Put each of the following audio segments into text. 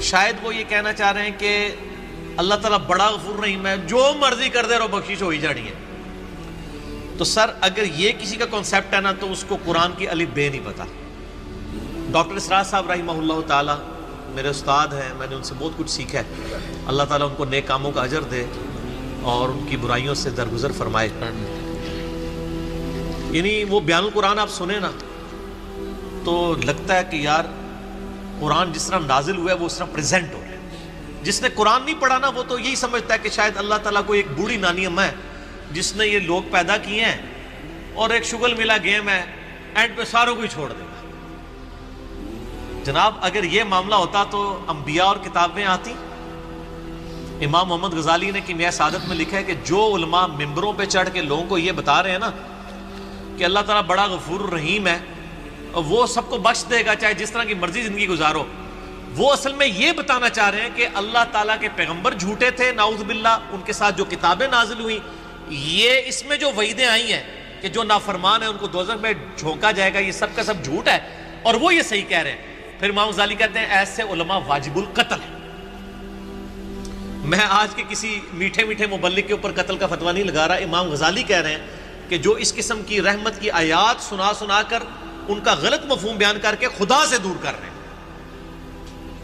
شاید وہ یہ کہنا چاہ رہے ہیں کہ اللہ تعالیٰ بڑا غفور رحیم ہے، جو مرضی کر دے رہو بخشش ہو ہی جانی ہے. تو سر اگر یہ کسی کا کانسیپٹ ہے نا تو اس کو قرآن کی الف بے نہیں پتا. ڈاکٹر اسرار صاحب رحمہ اللہ تعالیٰ میرے استاد ہیں، میں نے ان سے بہت کچھ سیکھا ہے. اللہ تعالیٰ ان کو نیک کاموں کا اجر دے اور ان کی برائیوں سے درگزر فرمائے. یعنی وہ بیان القرآن آپ سنیں نا تو لگتا ہے کہ یار قرآن جس طرح نازل ہوا ہے وہ اس طرح پریزنٹ ہو رہا ہے. جس نے قرآن نہیں پڑھا نا وہ تو یہی سمجھتا ہے کہ شاید اللہ تعالیٰ کو ایک بوڑھی نانی اماں ہے جس نے یہ لوگ پیدا کیے ہیں اور ایک شغل ملا گیم ہے، اینڈ پہ ساروں کو ہی چھوڑ دے گا. جناب اگر یہ معاملہ ہوتا تو انبیاء اور کتابیں آتی. امام محمد غزالی نے کیمیائے سعادت میں لکھا ہے کہ جو علماء ممبروں پہ چڑھ کے لوگوں کو یہ بتا رہے ہیں نا کہ اللہ تعالیٰ بڑا غفور رحیم ہے اور وہ سب کو بخش دے گا چاہے جس طرح کی مرضی زندگی گزارو، وہ اصل میں یہ بتانا چاہ رہے ہیں کہ اللہ تعالیٰ کے پیغمبر جھوٹے تھے نعوذ باللہ، ان کے ساتھ جو کتابیں نازل ہوئیں، یہ اس میں جو وعیدیں آئی ہیں کہ جو نافرمان ہیں ان کو دوزخ میں جھونکا جائے گا، یہ سب کا سب جھوٹ ہے اور وہ یہ صحیح کہہ رہے ہیں. پھر امام غزالی کہتے ہیں ایسے علماء واجب القتل ہیں. میں آج کے کسی میٹھے میٹھے مبلغ کے اوپر قتل کا فتویٰ نہیں لگا رہا. امام غزالی کہہ رہے ہیں کہ جو اس قسم کی رحمت کی آیات سنا سنا کر ان کا غلط مفہوم بیان کر کے خدا سے دور کر رہے ہیں.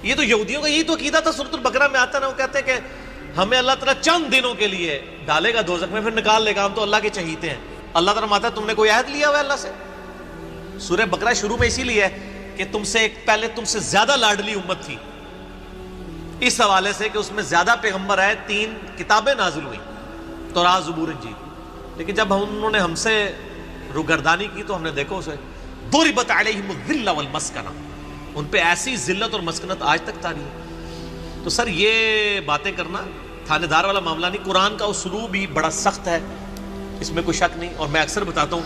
یہ تو یہودیوں کا یہی تو عقیدہ تھا. سورۃ البقرہ میں آتا نا، وہ کہتے ہیں کہ ہمیں اللہ تعالیٰ چند دنوں کے لیے ڈالے گا دوزخ میں پھر نکال لے گا، ہم تو اللہ کے چہیتے ہیں. اللہ تعالیٰ ماتا تم نے کوئی عہد لیا ہوا ہے اللہ سے؟ سورہ بقرہ شروع میں اسی لیے ہے کہ تم سے ایک پہلے تم سے زیادہ لاڈلی امت تھی، اس حوالے سے کہ اس میں زیادہ پیغمبر آئے، 3 کتابیں نازل ہوئیں، تورات، زبور، انجیل. لیکن جب انہوں نے ہم سے روگردانی کی تو ہم نے دیکھو اسے ضربت علیہم الذلہ والمسکنہ، ان پہ ایسی ذلت اور مسکنت آج تک طاری ہے. تو سر یہ باتیں کرنا تھانے دار والا معاملہ نہیں. قرآن کا اسلوب بھی بڑا سخت ہے، اس میں کوئی شک نہیں. اور میں اکثر بتاتا ہوں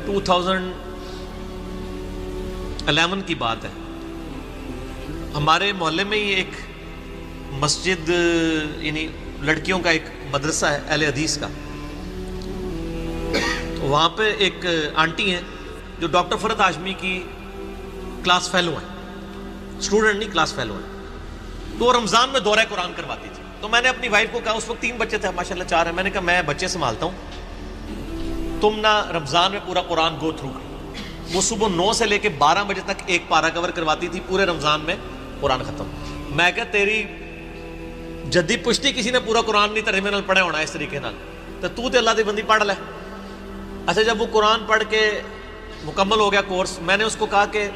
2011 کی بات ہے، ہمارے محلے میں یہ ایک مسجد یعنی لڑکیوں کا ایک مدرسہ ہے اہل حدیث کا. وہاں پہ ایک آنٹی ہیں جو ڈاکٹر فرحت ہاشمی کی کلاس فیلو ہیں، اسٹوڈنٹ نہیں کلاس فیلو ہیں. تو رمضان میں دورہ قرآن کرواتی تھی. تو میں نے اپنی وائف کو کہا، اس وقت 3 بچے تھے ماشاءاللہ 4 ہیں، میں نے کہا میں بچے سنبھالتا ہوں، تم نہ رمضان میں پورا قرآن گو تھرو کرو. وہ صبح 9 سے لے کے 12 بجے تک ایک پارہ کور کرواتی تھی، پورے رمضان میں قرآن ختم. میں کہا تیری جدی پشتی کسی نے پورا قرآن نہیں ترجمے نال پڑھا ہونا اس طریقے نال، تو تے اللہ دی بندی پڑھ لے. اچھا جب وہ قرآن پڑھ کے مکمل ہو گیا کورس، میں نے اس کو کہا کہ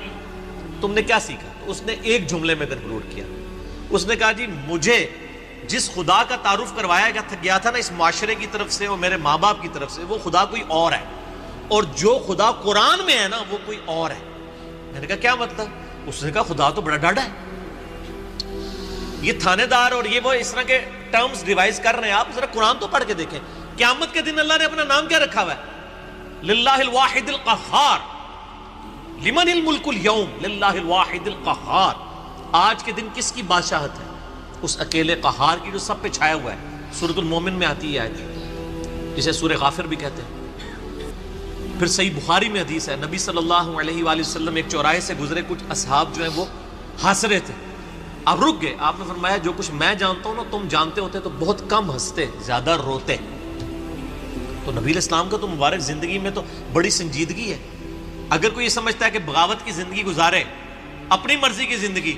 تم نے کیا سیکھا؟ تو اس نے ایک جملے میں کنکلوڈ کیا. اس نے کہا جی مجھے جس خدا کا تعارف کروایا گیا تھا نا اس معاشرے کی طرف سے اور میرے ماں باپ کی طرف سے، وہ خدا کوئی اور ہے، اور جو خدا قرآن میں ہے نا وہ کوئی اور ہے. میں نے کہا کیا مطلب؟ اس نے کہا خدا تو بڑا ڈاڈا ہے. یہ تھانے دار اور یہ وہ اس طرح کے ٹرمز ریوائز کر رہے ہیں. آپ ذرا قرآن تو پڑھ کے دیکھیں. قیامت کے دن اللہ نے اپنا نام کیا رکھا ہوا ہے؟ للہ الواحد القہار. لمن الملک اليوم للہ الواحد القہار. آج کے دن کس کی بادشاہت ہے؟ اس اکیلے قہار کی جو سب پہ چھایا ہوا ہے. سورۃ المومن میں آتی ہے آیت، جسے سورہ غافر بھی کہتے ہیں. پھر صحیح بخاری میں حدیث ہے، نبی صلی اللہ علیہ وآلہ وسلم ایک چوراہے سے گزرے، کچھ اصحاب جو ہیں وہ ہنس رہے تھے. آپ رک گئے. آپ نے فرمایا جو کچھ میں جانتا ہوں نا تم جانتے ہوتے تو بہت کم ہنستے، زیادہ روتے. تو نبی علیہ السلام کا تو مبارک زندگی میں تو بڑی سنجیدگی ہے. اگر کوئی یہ سمجھتا ہے کہ بغاوت کی زندگی گزارے، اپنی مرضی کی زندگی،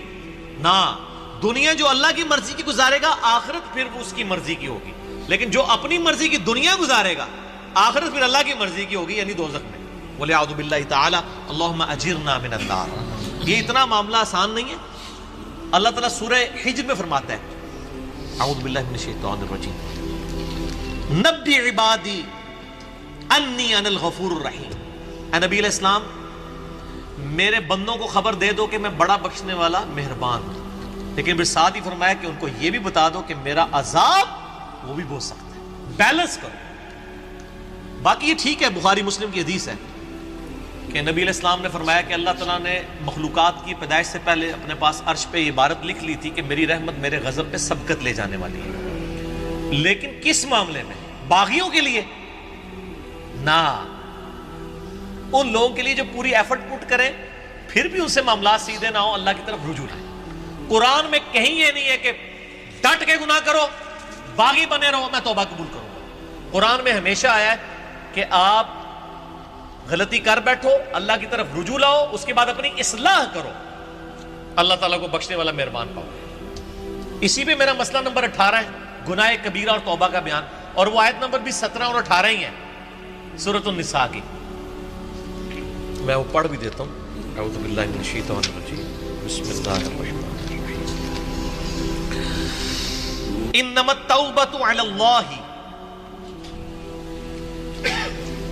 نہ، دنیا جو اللہ کی مرضی کی گزارے گا آخرت پھر وہ اس کی مرضی کی ہوگی. لیکن جو اپنی مرضی کی دنیا گزارے گا آخرت پھر اللہ کی مرضی کی ہوگی، یعنی دوزخ میں. وَلِعَوْذُ بِاللَّهِ تَعَالَى اللَّهُمَّ أَجِرْنَا مِنَ النَّارِ. یہ اتنا معاملہ آسان نہیں ہے. اللہ تعالیٰ سورہ حجر میں فرماتا ہے، اعوذ باللہ من الشیطان الرجیم، نبی عبادی انی انا الغفور الرحیم. اے نبی علیہ السلام میرے بندوں کو خبر دے دو کہ میں بڑا بخشنے والا مہربان ہوں. لیکن پھر ساتھ ہی فرمایا کہ ان کو یہ بھی بتا دو کہ میرا عذاب وہ بھی بہت سخت ہے. بیلنس کرو. باقی یہ ٹھیک ہے، بخاری مسلم کی حدیث ہے کہ نبی علیہ السلام نے فرمایا کہ اللہ تعالیٰ نے مخلوقات کی پیدائش سے پہلے اپنے پاس عرش پہ یہ عبارت لکھ لی تھی کہ میری رحمت میرے غضب پہ سبقت لے جانے والی ہے. لیکن کس معاملے میں؟ باغیوں کے لیے نہ، ان لوگوں کے لیے جو پوری ایفرٹ پٹ کریں پھر بھی ان سے معاملات سیدھے نہ ہو، اللہ کی طرف رجوع لائیں۔ قرآن میں کہیں یہ نہیں ہے کہ ڈٹ کے گناہ کرو، باغی بنے رہو میں توبہ قبول کروں گا۔ قرآن میں ہمیشہ آیا ہے کہ آپ غلطی کر بیٹھو، اللہ کی طرف رجوع لاؤ، اس کے بعد اپنی اصلاح کرو، اللہ تعالیٰ کو بخشنے والا مہربان پاؤ۔ اسی پہ میرا مسئلہ نمبر 18 ہے، گناہ کبیرہ اور توبہ کا بیان، اور وہ آیت نمبر بھی 17 اور 18 ہی ہے سورۃ النساء کی۔ میں وہ پڑھ بھی دیتا ہوں۔ اعوذ باللہ من الشیطان الرجیم، بسم اللہ الرحمن الرحیم۔ انما التوبۃ علی اللہ،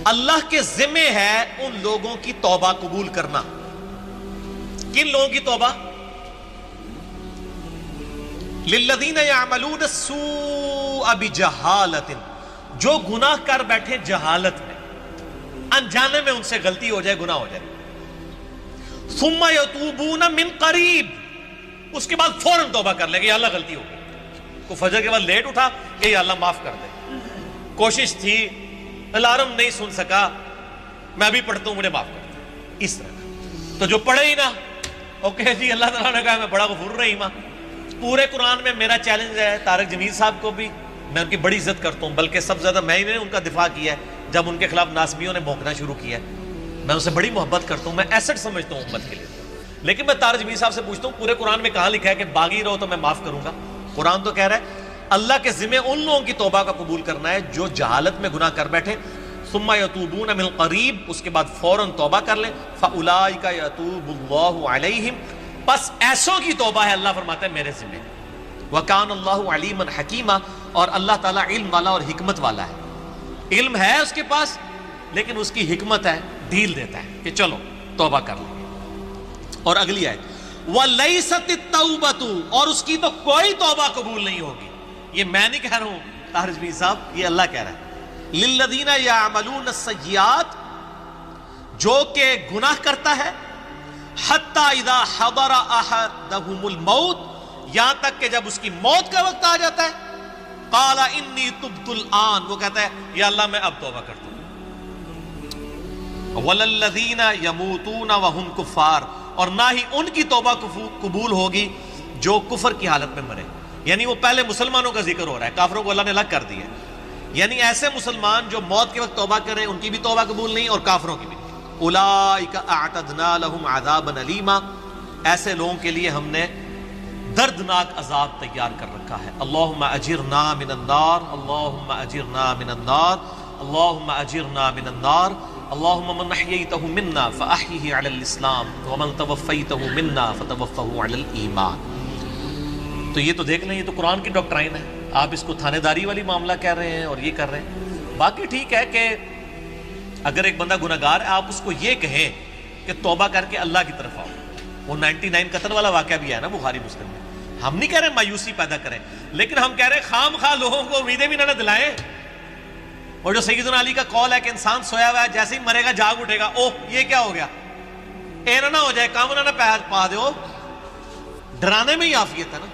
اللہ کے ذمہ ہے ان لوگوں کی توبہ قبول کرنا۔ کن لوگوں کی توبہ؟ للذین یعملون السوء بجہالۃ، جو گناہ کر بیٹھے جہالت میں، انجانے میں ان سے غلطی ہو جائے، گناہ ہو جائے، ثم یتوبون من قریب، اس کے بعد فوراً توبہ کر لے کہ یا اللہ غلطی ہو گئی، کو فجر کے بعد لیٹ اٹھا کہ یا اللہ معاف کر دے، کوشش تھی، الارم نہیں سن سکا، میں ابھی پڑھتا ہوں مجھے معاف کر دے، اس طرح کا۔ تو جو پڑھے ہی نہ، اوکے جی اللہ تعالیٰ نے کہا میں بڑا غفور رحیم ہوں۔ پورے قرآن میں میرا چیلنج ہے، طارق جمیل صاحب کو بھی میں ان کی بڑی عزت کرتا ہوں، بلکہ سب زیادہ میں نے ان کا دفاع کیا ہے جب ان کے خلاف ناسبیوں نے بھونکنا شروع کیا ہے۔ میں ان سے بڑی محبت کرتا ہوں، میں ایسٹ سمجھتا ہوں امت کے لیے، لیکن میں طارق جمیل صاحب سے پوچھتا ہوں پورے قرآن میں کہاں لکھا ہے کہ باغی رہو تو میں معاف کروں گا؟ قرآن تو کہہ رہا ہے اللہ کے ذمہ ان لوگوں کی توبہ کا قبول کرنا ہے جو جہالت میں گناہ کر بیٹھے، ثم یتوبون من قریب، اس کے بعد فوراً توبہ کر لیں، فاولئک یتوب اللہ علیہم، بس ایسوں کی توبہ ہے اللہ فرماتا ہے میرے ذمہ۔ وَكَانَ اللَّهُ عَلِيمًا حَكِيمًا، اور اللہ تعالیٰ علم والا اور حکمت والا ہے، علم ہے اس کے پاس لیکن اس کی حکمت ہے، ڈھیل دیتا ہے کہ چلو توبہ کر لیں۔ اور اگلی آیت وَلَيْسَتِ التَّوْبَةُ، اور اس کی تو کوئی توبہ قبول نہیں ہوگی، یہ میں نہیں کہہ رہا ہوں طاہر جمیل صاحب، یہ اللہ کہہ رہا ہے، لِلَّذِينَ يَعْمَلُونَ السَّيِّئَاتِ، جو کہ گناہ کرتا ہے، حَتَّى إِذَا حَضَرَ أَحَدَهُمُ الْمَوْتُ، یہاں تک کہ جب اس کی موت کا وقت آ جاتا ہے، قَالَ إِنِّي تُبْتُ الْآن، وہ کہتا ہے یا اللہ میں اب توبہ کرتا ہوں۔ وَلَلَّذِينَ يَمُوتُونَ وَهُمْ كُفَّارٌ، اور نہ ہی ان کی توبہ قبول ہوگی جو کفر کی حالت میں مرے، یعنی وہ پہلے مسلمانوں کا ذکر ہو رہا ہے، کافروں کو اللہ نے الگ کر دیا ہے، یعنی ایسے مسلمان جو موت کے وقت توبہ کریں ان کی بھی توبہ قبول نہیں اور کافروں کی بھی۔ اولئک اعتدنا لهم عذابا الیما، ایسے لوگوں کے لیے ہم نے دردناک عذاب تیار کر رکھا ہے۔ اللہم اجرنا من النار، اللہم اجرنا من النار، اللہم اجرنا من النار، اللہم من احییتہ منا فاحیہ علی الاسلام ومن توفیتہ منا فتوفہ علی الایمان۔ تو یہ تو دیکھ لیں، یہ تو قرآن کی ڈاکٹرائن ہے، آپ اس کو تھانے داری والی معاملہ کہہ رہے ہیں اور یہ کر رہے ہیں۔ باقی ٹھیک ہے کہ اگر ایک بندہ گناہگار ہے آپ اس کو یہ کہیں کہ توبہ کر کے اللہ کی طرف آؤ، وہ 99 قتل والا واقعہ بھی ہے نا بخاری مسلم میں، ہم نہیں کہہ رہے مایوسی پیدا کریں، لیکن ہم کہہ رہے خام خواہ لوگوں کو امیدیں بھی نہ دلائیں۔ اور جو سیدنا علی کا قول ہے کہ انسان سویا ہوا ہے جیسے ہی مرے گا جاگ اٹھے گا، اوہ یہ کیا ہو گیا، اے نہ ہو جائے کام نہ پا دو، ڈرانے میں ہی عافیت ہے نا۔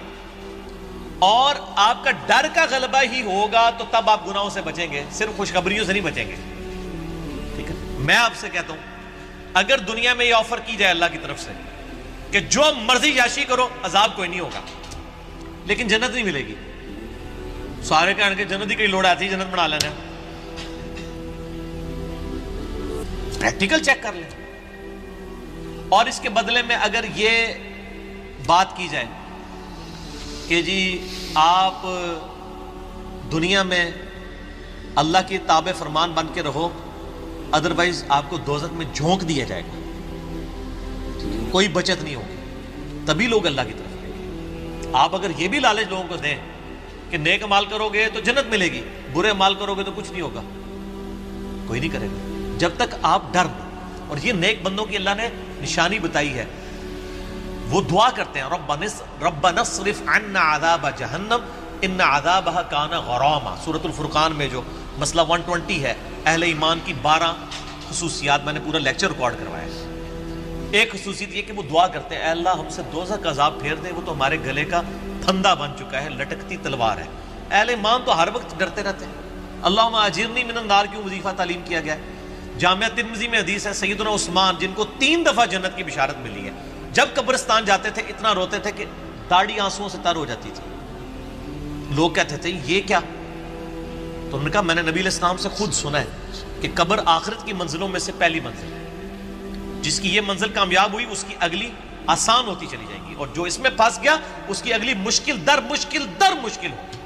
اور آپ کا ڈر کا غلبہ ہی ہوگا تو تب آپ گناہوں سے بچیں گے، صرف خوشخبریوں سے نہیں بچیں گے، ٹھیک ہے۔ میں آپ سے کہتا ہوں اگر دنیا میں یہ آفر کی جائے اللہ کی طرف سے کہ جو مرضی یاشی کرو عذاب کوئی نہیں ہوگا لیکن جنت نہیں ملے گی، سارے کہنے کے جنت ہی کئی لوڑ آتی ہے جنت بنا لینا، پریکٹیکل چیک کر لیں۔ اور اس کے بدلے میں اگر یہ بات کی جائے کہ جی آپ دنیا میں اللہ کی تابع فرمان بن کے رہو، ادروائز آپ کو دوزخ میں جھونک دیا جائے گا، کوئی بچت نہیں ہوگی، تبھی لوگ اللہ کی طرف آئیں گے۔ آپ اگر یہ بھی لالچ لوگوں کو دیں کہ نیک عمال کرو گے تو جنت ملے گی، برے عمال کرو گے تو کچھ نہیں ہوگا، کوئی نہیں کرے گا جب تک آپ ڈر لیں۔ اور یہ نیک بندوں کی اللہ نے نشانی بتائی ہے، وہ دعا کرتے ہیں ربنا اصرف عنا عذاب جہنم ان عذابها کان غراما، سورۃ الفرقان میں جو مسئلہ 120 ہے، اہل ایمان کی 12 خصوصیات، میں نے پورا لیکچر ریکارڈ کروایا ہے۔ ایک خصوصیت یہ کہ وہ دعا کرتے ہیں اے اللہ ہم سے دوزخ کا عذاب پھیر دے، وہ تو ہمارے گلے کا پھندا بن چکا ہے، لٹکتی تلوار ہے۔ اہل ایمان تو ہر وقت ڈرتے رہتے ہیں۔ اللہم اجرنی من النار کیوں وظیفہ تعلیم کیا گیا ہے؟ جامعہ ترمذی میں حدیث ہے سیدنا عثمان جن کو 3 دفعہ جنت کی بشارت ملی ہے، جب قبرستان جاتے تھے اتنا روتے تھے کہ داڑھی آنسوؤں سے تر ہو جاتی تھی۔ لوگ کہتے تھے یہ کیا؟ تو انہوں نے کہا میں نے نبی علیہ السلام سے خود سنا ہے کہ قبر آخرت کی منزلوں میں سے پہلی منزل ہے، جس کی یہ منزل کامیاب ہوئی اس کی اگلی آسان ہوتی چلی جائے گی، اور جو اس میں پھنس گیا اس کی اگلی مشکل در مشکل ہوگی۔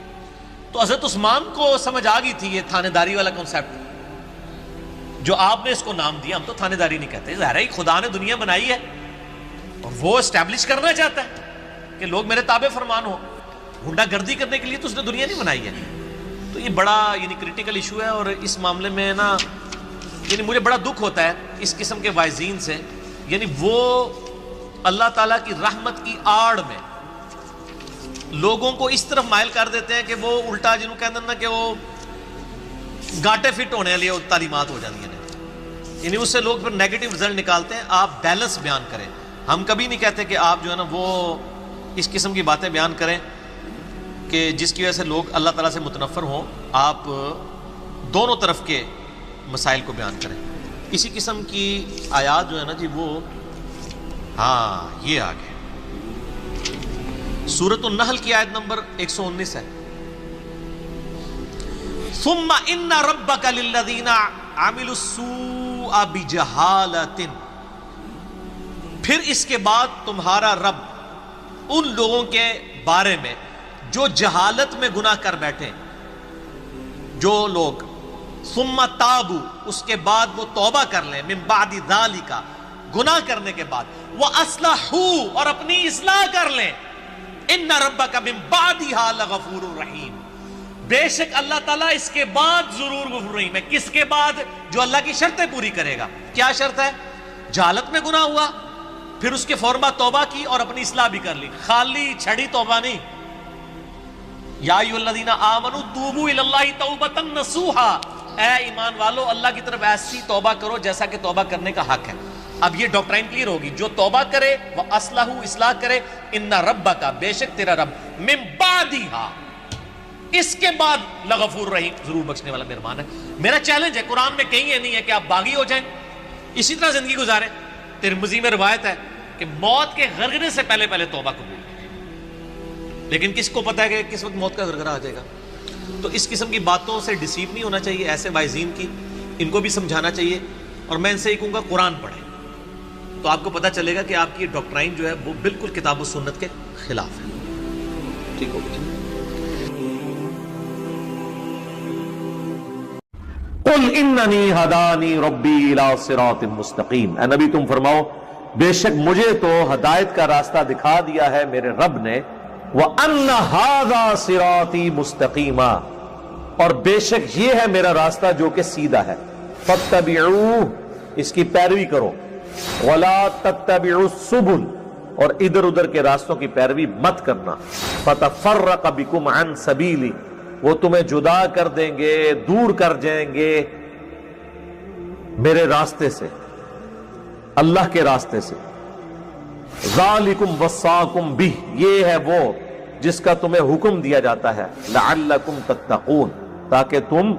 تو حضرت عثمان کو سمجھ آ گئی تھی یہ تھانے داری والا کنسیپٹ جو آپ نے اس کو نام دیا۔ ہم تو تھانے داری نہیں کہتے، ظاہر ہے خدا نے دنیا بنائی ہے اور وہ اسٹیبلش کرنا چاہتا ہے کہ لوگ میرے تابع فرمان ہو، گنڈا گردی کرنے کے لیے تو اس نے دنیا نہیں بنائی ہے۔ تو یہ بڑا کریٹیکل ایشو ہے، اور اس معاملے میں نا مجھے بڑا دکھ ہوتا ہے اس قسم کے وائزین سے، وہ اللہ تعالیٰ کی رحمت کی آڑ میں لوگوں کو اس طرف مائل کر دیتے ہیں کہ وہ الٹا جنہوں کہتے ہیں نا کہ وہ گاٹے فٹ ہونے والی تعلیمات ہو جاتی ہیں، اس سے لوگ پھر نیگیٹو رزلٹ نکالتے ہیں۔ آپ بیلنس بیان کریں، ہم کبھی نہیں کہتے کہ آپ جو ہے نا وہ اس قسم کی باتیں بیان کریں کہ جس کی وجہ سے لوگ اللہ تعالیٰ سے متنفر ہوں۔ آپ دونوں طرف کے مسائل کو بیان کریں۔ اسی قسم کی آیات جو ہے نا وہ یہ آگے سورۃ النحل کی آیت نمبر 119 ہے، ثم ان ربک للذین عملوا السوء بجہالۃ، پھر اس کے بعد تمہارا رب ان لوگوں کے بارے میں جو جہالت میں گناہ کر بیٹھے، جو لوگ ثم تابوا اس کے بعد وہ توبہ کر لیں، من بعد ذالک گناہ کرنے کے بعد، واصلحوا اور اپنی اصلاح کر لیں، ان ربک من بعدها لغفور رحیم، بے شک اللہ تعالیٰ اس کے بعد ضرور غفور رحیم ہے۔ کس کے بعد؟ جو اللہ کی شرطیں پوری کرے گا۔ کیا شرط ہے؟ جہالت میں گناہ ہوا، پھر اس کے فوراً بعد توبہ کی اور اپنی اصلاح بھی کر لی، خالی چھڑی توبہ نہیں۔ یا ایھا الذین آمنوا توبوا الی اللہ توبۃ نصوحا، اے ایمان والو اللہ کی طرف ایسی توبہ کرو جیسا کہ توبہ کرنے کا حق ہے۔ اب یہ ڈاکٹرائن کلیئر ہوگی، جو توبہ کرے وہ اصلاح کرے، ان ربک بے شک تیرا رب من بعدہا اس کے بعد لغفور رحیم ضرور بخشنے والا مہربان ہے۔ میرا چیلنج ہے، قرآن میں کہیں یہ نہیں ہے کہ آپ باغی ہو جائیں اسی طرح زندگی گزاریں۔ ترمذی میں روایت ہے کہ موت کے غرغرے سے پہلے توبہ قبول، لیکن کس کو پتہ ہے کہ کس وقت موت کا غرغرہ آ جائے گا؟ تو اس قسم کی باتوں سے ڈیسیو نہیں ہونا چاہیے، ایسے وائزین کی ان کو بھی سمجھانا چاہیے، اور میں ان سے یہ کہوں گا قرآن پڑھیں تو آپ کو پتہ چلے گا کہ آپ کی ڈاکٹرائن جو ہے وہ بالکل کتاب و سنت کے خلاف ہے۔ ٹھیک ہو گیا؟ قل اننی ہدانی ربی الی صراط مستقیم، اے نبی تم فرماؤ بے شک مجھے تو ہدایت کا راستہ دکھا دیا ہے میرے رب نے، وَأَنَّ هَذَا صِرَاطِي مُسْتَقِيمًا، اور بے شک یہ ہے میرا راستہ جو کہ سیدھا ہے، فَاتَّبِعُوهُ اس کی پیروی کرو، وَلَا تَتَّبِعُوا السُّبُلَ اور ادھر ادھر کے راستوں کی پیروی مت کرنا، فَتَفَرَّقَ بِكُمْ عَنْ سَبِيلِي وہ تمہیں جدا کر دیں گے، دور کر جائیں گے میرے راستے سے، اللہ کے راستے سے۔ ذالکم وصاکم بہ یہ ہے وہ جس کا تمہیں حکم دیا جاتا ہے، لعلکم تتقون تاکہ تم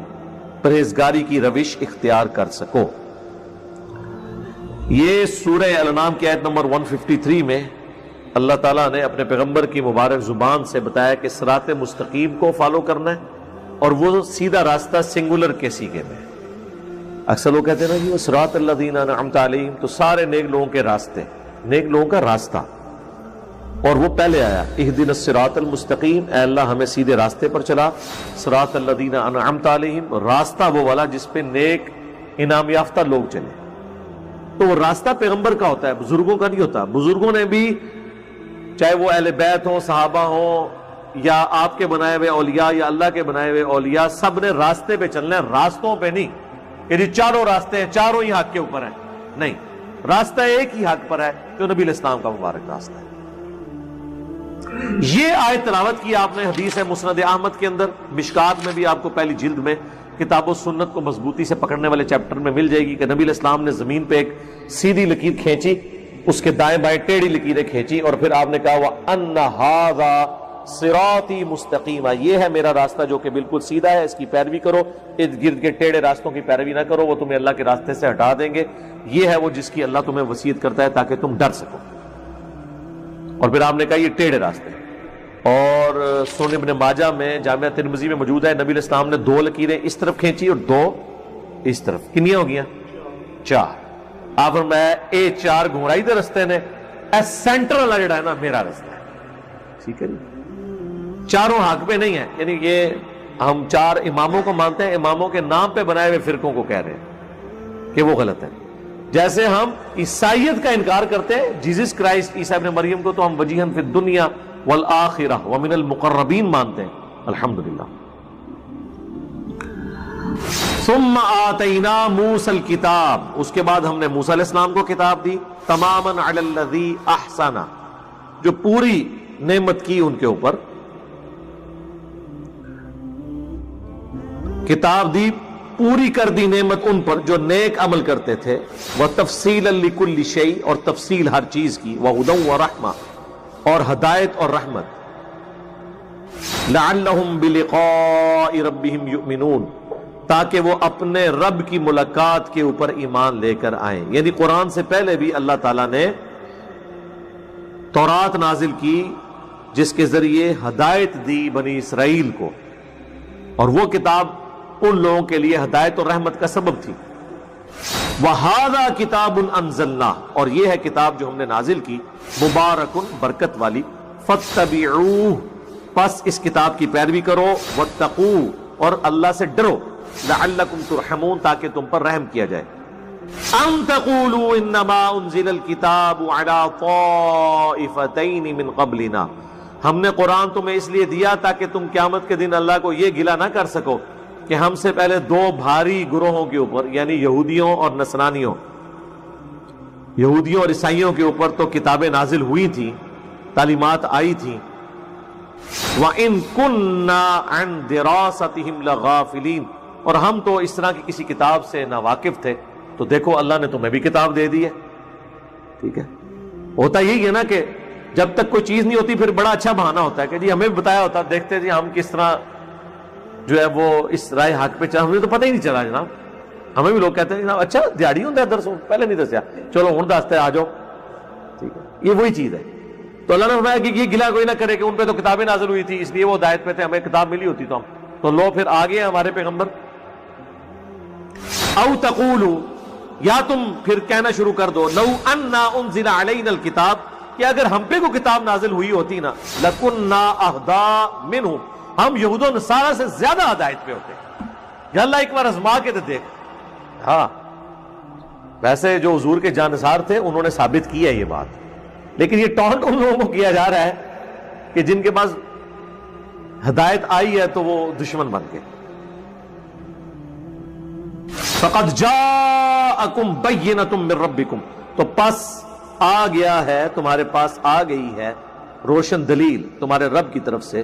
پرہیزگاری کی روش اختیار کر سکو۔ یہ سورہ الانعام کی آیت نمبر 153 میں اللہ تعالیٰ نے اپنے پیغمبر کی مبارک زبان سے بتایا کہ صراط مستقیم کو فالو کرنا ہے، اور وہ سیدھا راستہ سنگولر کے سیغے میں۔ اکثر لوگ کہتے ہیں نا وہ صراط الذین انعمت علیہم، تو سارے نیک لوگوں کے راستے، نیک لوگوں کا راستہ، اور وہ پہلے آیا اہدنا الصراط المستقیم، اے اللہ ہمیں سیدھے راستے پر چلا، صراط الذین انعمت علیہم راستہ وہ والا جس پہ نیک انعام یافتہ لوگ چلے۔ تو وہ راستہ پیغمبر کا ہوتا ہے، بزرگوں کا نہیں ہوتا۔ بزرگوں نے بھی چاہے وہ اہل بیت ہوں، صحابہ ہوں، یا آپ کے بنائے ہوئے اولیاء یا اللہ کے بنائے ہوئے اولیاء، سب نے راستے پہ چلنا ہے، راستوں پہ نہیں کہ جی چاروں راستے ہیں، چاروں ہی حق کے اوپر ہیں، نہیں، راستہ ایک ہی حق پر ہے جو نبی علیہ السلام کا مبارک راستہ ہے۔ یہ آیت تلاوت کی آپ نے حدیث ہے مسند احمد کے اندر، مشکات میں بھی آپ کو پہلی جلد میں کتاب و سنت کو مضبوطی سے پکڑنے والے چیپٹر میں مل جائے گی کہ نبی علیہ السلام نے زمین پہ ایک سیدھی لکیر کھینچی، اس کے دائیں بائیں ٹیڑھی لکیریں کھینچی، اور پھر آپ نے کہا وَأَنَّ هَذَا صراطی مستقیمہ، یہ ہے میرا راستہ جو کہ بالکل سیدھا ہے، اس کی پیروی کرو، ارد گرد کے ٹیڑھے راستوں کی پیروی نہ کرو، وہ تمہیں اللہ کے راستے سے ہٹا دیں گے۔ یہ ہے وہ جس کی اللہ تمہیں وصیت کرتا ہے تاکہ تم ڈر سکو۔ اور پھر آپ نے کہا یہ ٹیڑھے راستے، اور سنن ابن ماجہ میں، جامعہ ترمذی میں موجود ہے، نبی علیہ السلام نے 2 لکیریں اس طرف کھینچی اور 2 اس طرف، کنیاں ہو گیا 4۔ آپ فرمایا اے 4 گھمرائی دے رستے نے، اے سینٹر والا جڑا ہے نا میرا رستہ ہے، ٹھیک ہے جی، چاروں حق پہ نہیں ہے۔ یعنی یہ ہم 4 اماموں کو مانتے ہیں، اماموں کے نام پہ بنائے ہوئے فرقوں کو کہہ رہے ہیں کہ وہ غلط ہے۔ جیسے ہم عیسائیت کا انکار کرتے ہیں، جیزس کرائسٹ عیسیٰ ابن مریم کو تو ہم وجیہن فی الدنیا والآخرہ ومن المقربین مانتے ہیں، الحمدللہ۔ ثم آتینا موسیٰ الکتاب، اس کے بعد ہم نے موسیٰ علیہ السلام کو کتاب دی، تماما علی الذی احسن، جو پوری نعمت کی ان کے اوپر، کتاب دی پوری کر دی نعمت ان پر جو نیک عمل کرتے تھے، وتفصیلا لکل شیء، اور تفصیل ہر چیز کی، وہدی ورحمہ، اور ہدایت اور رحمت، لعلہم بلقاء ربہم یؤمنون، تاکہ وہ اپنے رب کی ملاقات کے اوپر ایمان لے کر آئیں۔ یعنی قرآن سے پہلے بھی اللہ تعالیٰ نے تورات نازل کی جس کے ذریعے ہدایت دی بنی اسرائیل کو، اور وہ کتاب ان لوگوں کے لیے ہدایت اور رحمت کا سبب تھی۔ وَهَذَا كِتَابٌ أَنزَلْنَاهُ، اور یہ ہے کتاب جو ہم نے نازل کی، مبارکن، برکت والی، فَاتَّبِعُوهُ، پس اس کتاب کی پیروی کرو، وَاتَّقُوهُ، اور اللہ سے ڈرو، لَعَلَّكُمْ تُرْحَمُونَ، تاکہ تم پر رحم کیا جائے۔ أَن تَقُولُوا إِنَّمَا أُنزِلَ الْكِتَابُ عَلَى طَائِفَتَيْنِ مِنْ قَبْلِنَا، ہم نے قرآن تمہیں اس لیے دیا تاکہ تم قیامت کے دن اللہ کو یہ گلہ نہ کر سکو کہ ہم سے پہلے 2 بھاری گروہوں کے اوپر، یعنی یہودیوں اور نصرانیوں، یہودیوں اور عیسائیوں کے اوپر تو کتابیں نازل ہوئی تھیں، تعلیمات آئی تھیں۔ وَإِن كُنَّا عَن دِرَاسَتِهِمْ لَغَافِلِينَ، اور ہم تو اس طرح کی کسی کتاب سے ناواقف تھے، تو دیکھو اللہ نے تمہیں بھی کتاب دے دی ہے، ٹھیک ہے۔ ہوتا یہی ہے نا کہ جب تک کوئی چیز نہیں ہوتی پھر بڑا اچھا بہانہ ہوتا ہے کہ جی ہمیں بھی بتایا ہوتا، دیکھتے جی ہم کس طرح جو ہے وہ اس رائے حق پہ چاہ، ہمیں تو پتہ ہی نہیں چلا جناب۔ ہمیں بھی لوگ کہتے ہیں جناب اچھا دیہڑی ہوں درس پہلے نہیں دسیا، چلو ہوں دستے آ جاؤ، ٹھیک ہے، یہ وہی چیز ہے۔ تو اللہ نے فرمایا کہ یہ گلہ کوئی نہ کرے کہ ان پہ تو کتابیں نازل ہوئی تھی اس لیے وہ ہدایت پہ تھے، ہمیں کتاب ملی ہوتی تو لو پھر آگے ہمارے پیغمبر۔ او تقولوا، یا تم پھر کہنا شروع کر دو، لو انا انزل علینا الکتاب، کہ اگر ہم پہ کوئی کتاب نازل ہوئی ہوتی نا، لکننا اہدی منہم، ہم یہود و نصارہ سے زیادہ ہدایت پہ ہوتے۔ یا اللہ ایک بار آزما کے تو دیکھ۔ ہاں ویسے جو حضور کے جانصار تھے انہوں نے ثابت کیا یہ بات، لیکن یہ ٹونٹ ان لوگوں کو کیا جا رہا ہے کہ جن کے پاس ہدایت آئی ہے تو وہ دشمن بن گئے۔ فقد جاءکم بینۃ من ربکم، تو پس آ گیا ہے، تمہارے پاس آ گئی ہے روشن دلیل تمہارے رب کی طرف سے،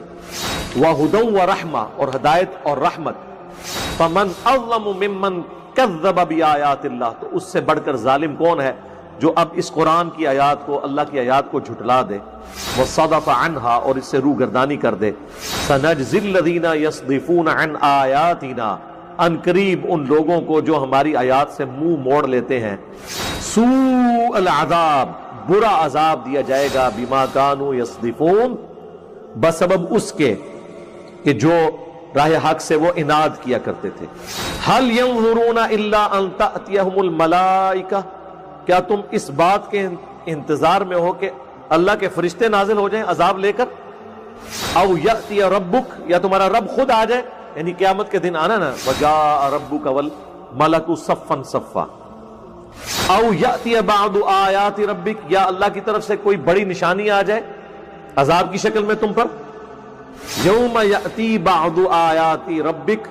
وہدی ورحمہ، اور ہدایت اور رحمت۔ فمن اظلم ممن کذب بآیات اللہ، تو اس سے بڑھ کر ظالم کون ہے جو اب اس قرآن کی آیات کو، اللہ کی آیات کو جھٹلا دے، وصدف عنہا، اور اس سے روگردانی کر دے۔ سنجزی الذین یصدفون عن آیاتنا، ان قریب ان لوگوں کو جو ہماری آیات سے منہ موڑ لیتے ہیں، سوء العذاب، برا عذاب دیا جائے گا، بما کانوا یصدفون، بسبب اس کے کہ جو راہ حق سے وہ اناد کیا کرتے تھے۔ هل ينظرون الا ان تأتيهم الملائکہ، کیا تم اس بات کے انتظار میں ہو کہ اللہ کے فرشتے نازل ہو جائیں عذاب لے کر؟ او یأتی ربک، یا تمہارا رب خود آ جائے، یعنی قیامت کے دن آنا نا، وجاء ربک والملک صفا صفا۔ او یأتی بعض آیات ربک، یا اللہ کی طرف سے کوئی بڑی نشانی آ جائے عذاب کی شکل میں تم پر۔ یوم یأتی بعض آیات ربک،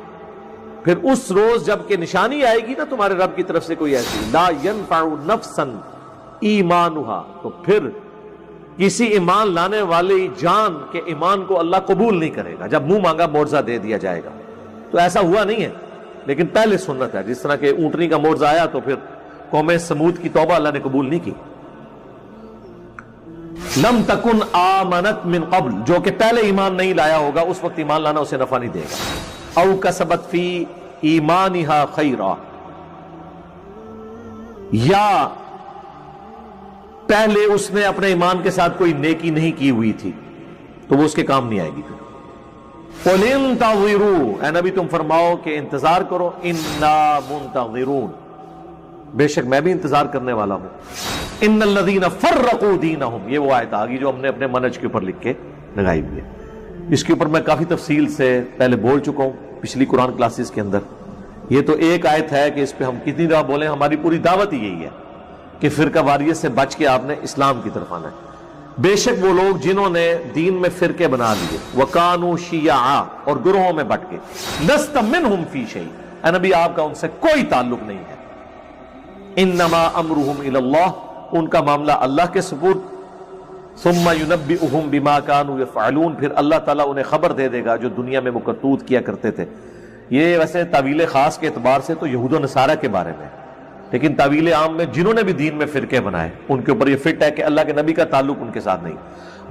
پھر اس روز جب کہ نشانی آئے گی نا تمہارے رب کی طرف سے کوئی ایسی، لا ينفع نفسا ایمانها، تو پھر کسی ایمان لانے والی جان کے ایمان کو اللہ قبول نہیں کرے گا جب منہ مانگا معجزہ دے دیا جائے گا۔ تو ایسا ہوا نہیں ہے، لیکن پہلے سنت ہے، جس طرح کہ اونٹنی کا معجزہ آیا تو پھر قوم سمود کی توبہ اللہ نے قبول نہیں کی۔ لم تکن آمنت من قبل، جو کہ پہلے ایمان نہیں لایا ہوگا اس وقت ایمان لانا اسے نفع نہیں دے گا. او کسبت فی ایمانہا خیرا، یا پہلے اس نے اپنے ایمان کے ساتھ کوئی نیکی نہیں کی ہوئی تھی تو وہ اس کے کام نہیں آئے گی. پھر قُلْ انتظروا، اے نبی تم فرماؤ کہ انتظار کرو، انا منتظرون، بے شک میں بھی انتظار کرنے والا ہوں. ان الذین فرقوا دینہم، یہ وہ آیت آگی جو ہم نے اپنے منہج کے اوپر لکھ کے لگائی ہوئی ہے. اس کے اوپر میں کافی تفصیل سے پہلے بول چکا ہوں پچھلی قرآن کلاسز کے اندر. یہ تو ایک آیت ہے کہ اس پہ ہم کتنی دفعہ بولیں، ہماری پوری دعوت ہی یہی ہے کہ فرقہ واریت سے بچ کے آپ نے اسلام کی طرف آنا ہے. بے شک وہ لوگ جنہوں نے دین میں فرقے بنا لیے، وَكَانُوا شِيَعًا، اور گروہوں میں بٹ کے، لَسْتَ مِنْهُمْ فِي شَيْءٍ، اے نبی آپ کا ان سے کوئی تعلق نہیں ہے. اِنَّمَا أَمْرُهُمْ إِلَى اللَّهِ، ان کا معاملہ اللہ کے سپرد. ثُمَّ يُنَبِّئُهُمْ بِمَا كَانُوا يَفْعَلُونَ، پھر اللہ تعالیٰ انہیں خبر دے دے گا جو دنیا میں وہ کرتوت کیا کرتے تھے. یہ ویسے تعویل خاص کے اعتبار سے تو یہود و نصارہ کے بارے میں، لیکن تعویل عام میں جنہوں نے بھی دین میں فرقے بنائے ان کے اوپر یہ فٹ ہے کہ اللہ کے نبی کا تعلق ان کے ساتھ نہیں.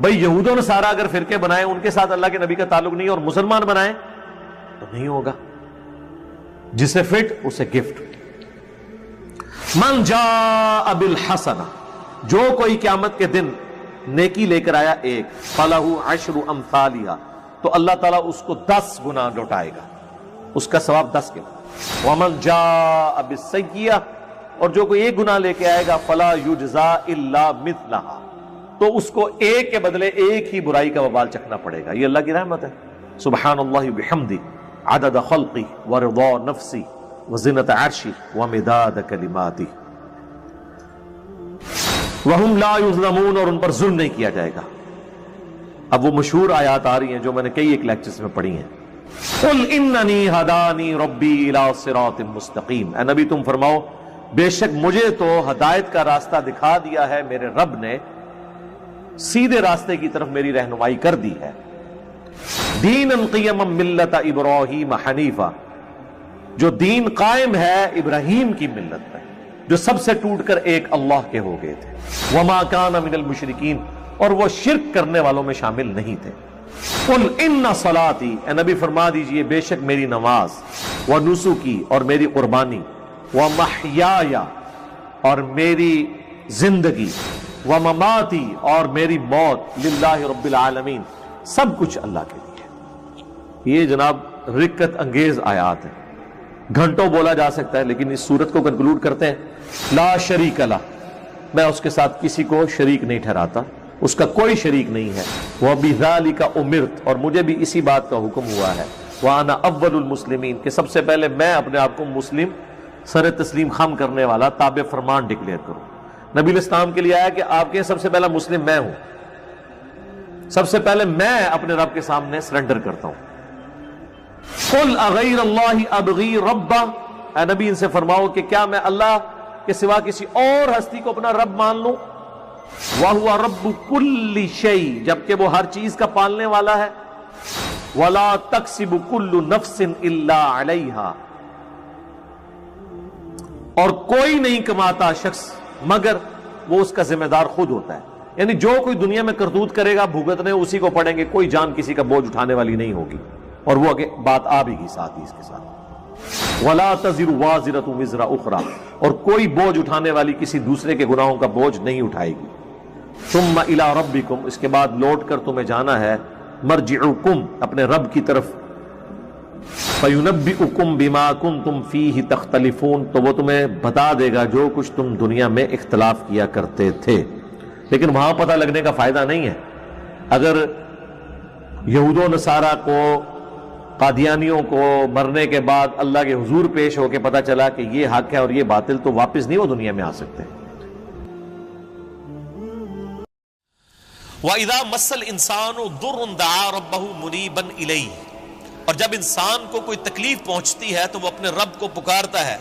بھئی یہود و نصارہ اگر فرقے بنائے ان کے ساتھ اللہ کے نبی کا تعلق نہیں اور مسلمان بنائے تو نہیں ہوگا. جسے فٹ اسے گفٹ. من جاء بالحسنہ، جو کوئی قیامت کے دن نیکی لے کر آیا ایک، فَلَهُ عَشْرُ أَمْثَالِهَا، تو اللہ تعالیٰ اس کو 10 گنا لوٹائے گا، اس کا ثواب 10 کے. وَمَنْ جَاءَ بِالسَّيِّئَةِ، اور جو کوئی ایک گناہ لے کے آئے گا، فَلَا يُجْزَى إِلَّا مِثْلَهَا، تو اس کو ایک کے بدلے ایک ہی برائی کا وبال چکھنا پڑے گا. یہ اللہ کی رحمت ہے. سبحان اللہ بحمدہ عدد خلقہ ورضا نفسہ وزنۃ عرشہ ومداد کلماتہ. وہم لا یظلمون، اور ان پر ظلم نہیں کیا جائے گا. اب وہ مشہور آیات آ رہی ہیں جو میں نے کئی ایک لیکچرز میں پڑھی ہیں. قل اننی ہدانی ربی الی صراط مستقیم، اے نبی تم فرماؤ بے شک مجھے تو ہدایت کا راستہ دکھا دیا ہے میرے رب نے، سیدھے راستے کی طرف میری رہنمائی کر دی ہے. دینا قیما ملت ابراہیم حنیفا، جو دین قائم ہے ابراہیم کی ملت پہ، جو سب سے ٹوٹ کر ایک اللہ کے ہو گئے تھے. وما کان من المشرکین، اور وہ شرک کرنے والوں میں شامل نہیں تھے. قل ان صلاتی، اے نبی فرما دیجئے بے شک میری نماز، ونسکی، اور میری قربانی، ومحیایا، اور میری زندگی، ومماتی، اور میری موت، للہ رب العالمین، سب کچھ اللہ کے لیے. یہ جناب رکت انگیز آیات ہیں، گھنٹوں بولا جا سکتا ہے، لیکن اس صورت کو کنکلوڈ کرتے ہیں لا شریک لہ، میں اس کے ساتھ کسی کو شریک نہیں ٹھہراتا، اس کا کوئی شریک نہیں ہے. وَبِذَلِكَ أُمِرْتُ، اور مجھے بھی اسی بات کا حکم ہوا ہے. وَأَنَا أَوَّلُ الْمُسْلِمِينَ، کہ سب سے پہلے میں اپنے آپ کو مسلم، سر تسلیم خم کرنے والا، تابع فرمان ڈکلیئر کروں. نبی علیہ السلام کے لیے آیا کہ آپ کے سب سے پہلا مسلم میں ہوں، سب سے پہلے میں اپنے رب کے سامنے سرنڈر کرتا ہوں. قُلْ أَغَيْرَ اللَّهِ أَبْغِي رَبًّا، اے نبی ان سے فرماؤ کہ کیا میں اللہ کے سوا کسی اور ہستی کو اپنا رب مان لوں؟ وَهُوَ رَبُّ كُلِّ شَيْءٍ، جبکہ وہ ہر چیز کا پالنے والا ہے. وَلَا تَكْسِبُ كُلُّ نَفْسٍ إِلَّا عَلَيْهَا، اور کوئی نہیں کماتا شخص مگر وہ اس کا ذمہ دار خود ہوتا ہے. یعنی جو کوئی دنیا میں کرتوت کرے گا بھگتنے اسی کو پڑیں گے، کوئی جان کسی کا بوجھ اٹھانے والی نہیں ہوگی. اور وہ آگے بات آ بھی گی ساتھ ہی اس کے ساتھ. وَلَا تَزِرُ وَازِرَةٌ وِزْرَ أُخْرَى، اور کوئی بوجھ اٹھانے والی کسی دوسرے کے گناہوں کا بوجھ نہیں اٹھائے گی. ثُمَّ إِلَىٰ رَبِّكُمْ، اس کے بعد لوٹ کر تمہیں جانا ہے، مَرْجِعُكُمْ، اپنے رب کی طرف. فَيُنَبِّئُكُمْ بِمَا كُنْتُمْ فِيهِ تَخْتَلِفُونَ، تو وہ تمہیں بتا دے گا جو کچھ تم دنیا میں اختلاف کیا کرتے تھے. لیکن وہاں پتہ لگنے کا فائدہ نہیں ہے. اگر یہود و نصارہ کو، قادیانیوں کو مرنے کے بعد اللہ کے حضور پیش ہو کے پتہ چلا کہ یہ حق ہے اور یہ باطل، تو واپس نہیں وہ دنیا میں آ سکتے. وَإِذَا مَسَّ الْإِنسَانُ ضُرٌّ دَعَا رَبَّهُ مُنِيبًا إِلَيْهِ، اور جب انسان کو کوئی تکلیف پہنچتی ہے تو وہ اپنے رب کو پکارتا ہے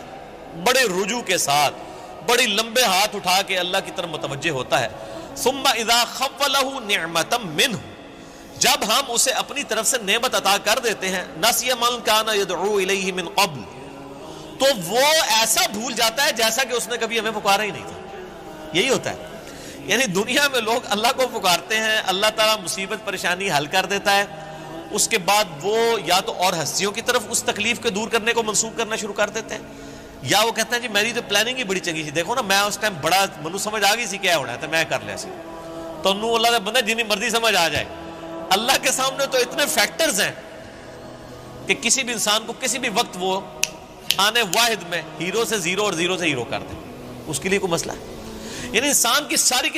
بڑے رجوع کے ساتھ، بڑی لمبے ہاتھ اٹھا کے اللہ کی طرف متوجہ ہوتا ہے. ثُمَّ إِذَا خَوَّلَهُ نِعْمَةً مِّنْهُ، جب ہم اسے اپنی طرف سے نعمت عطا کر دیتے ہیں، نَسِيَ مَن كَانَ يَدْعُو إِلَيْهِ مِن قَبْلُ، تو وہ ایسا بھول جاتا ہے جیسا کہ اس نے کبھی ہمیں پکارا ہی نہیں تھا. یہی ہوتا ہے. یعنی دنیا میں لوگ اللہ کو پکارتے ہیں، اللہ تعالیٰ مصیبت پریشانی حل کر دیتا ہے، اس کے بعد وہ یا تو اور ہستیوں کی طرف اس تکلیف کے دور کرنے کو منسوخ کرنا شروع کر دیتے ہیں، یا وہ کہتے ہیں جی میری تو پلاننگ ہی بڑی چنگی تھی، دیکھو نا میں اس ٹائم بڑا منو سمجھ آ گئی سی کیا ہونا ہے تو میں کر لیا سی، تو انہوں اللہ نے بندہ جنی مرضی سمجھ آ جائے۔ اللہ کے سامنے تو اتنے فیکٹرز ہیں کہ کسی بھی انسان کو کسی بھی وقت وہ آنے واحد میں ہیرو سے زیرو اور زیرو سے ہیرو کر دے، اس کے لیے کوئی مسئلہ ہے؟ یعنی انسان کی ساری